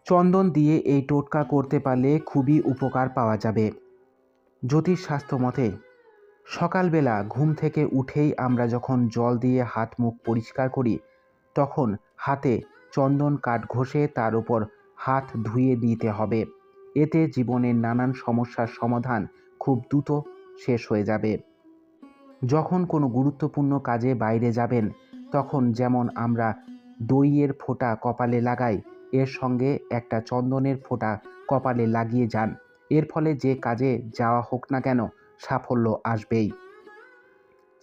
চন্দন দিয়ে এই টোটকা করতে পারলে খুবই উপকার পাওয়া যাবে। জ্যোতিষশাস্ত্র মতে সকালবেলা ঘুম থেকে উঠেই আমরা যখন জল দিয়ে হাত মুখ পরিষ্কার করি, তখন হাতে চন্দন কাঠ ঘষে তার উপর হাত ধুয়ে দিতে হবে। এতে জীবনের নানান সমস্যার সমাধান খুব দ্রুত শেষ হয়ে যাবে। যখন কোনো গুরুত্বপূর্ণ কাজে বাইরে যাবেন, তখন যেমন আমরা দইয়ের ফোঁটা কপালে লাগাই, এর সঙ্গে একটা চন্দনের ফোঁটা কপালে লাগিয়ে যান। এর ফলে যে কাজে যাওয়া হোক না কেন, সাফল্য আসবেই।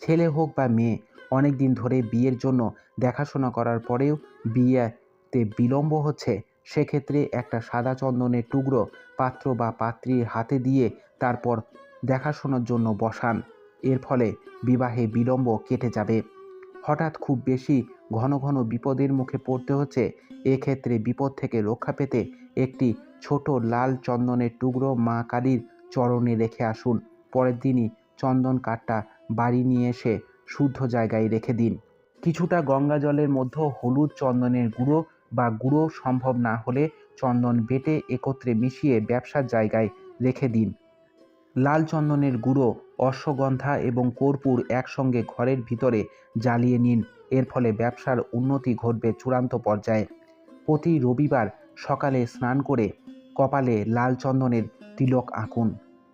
ছেলে হোক বা মেয়ে, অনেক দিন ধরে বিয়ের জন্য দেখাশোনা করার পরেও বিয়েতে বিলম্ব হচ্ছে, সেক্ষেত্রে একটা সাদা চন্দনের টুকরো পাত্র বা পাত্রীর হাতে দিয়ে তারপর দেখাশোনার জন্য বসান। এর ফলে বিবাহে বিলম্ব কেটে যাবে। হঠাৎ খুব বেশি ঘন ঘন বিপদের মুখে পড়তে হচ্ছে, এক্ষেত্রে বিপদ থেকে রক্ষা পেতে একটি ছোট লাল চন্দনের টুকরো মা কালীর চরণে রেখে আসুন। পরের দিনই চন্দন কাঠটা বাড়ি নিয়ে এসে শুদ্ধ জায়গায় রেখে দিন। কিছুটা গঙ্গা জলের মধ্যে হলুদ চন্দনের গুঁড়ো বা গুঁড়ো সম্ভব না হলে চন্দন বেটে একত্রে মিশিয়ে ব্যবসার জায়গায় রেখে দিন। লাল চন্দনের গুঁড়ো, অশ্বগন্ধা এবং কর্পূর একসঙ্গে ঘরের ভিতরে জ্বালিয়ে নিন। এর ফলে ব্যবসার উন্নতি ঘটবে চূড়ান্ত পর্যায়ে। প্রতি রবিবার সকালে স্নান করে কপালে লাল চন্দনের তিলক আঁকুন।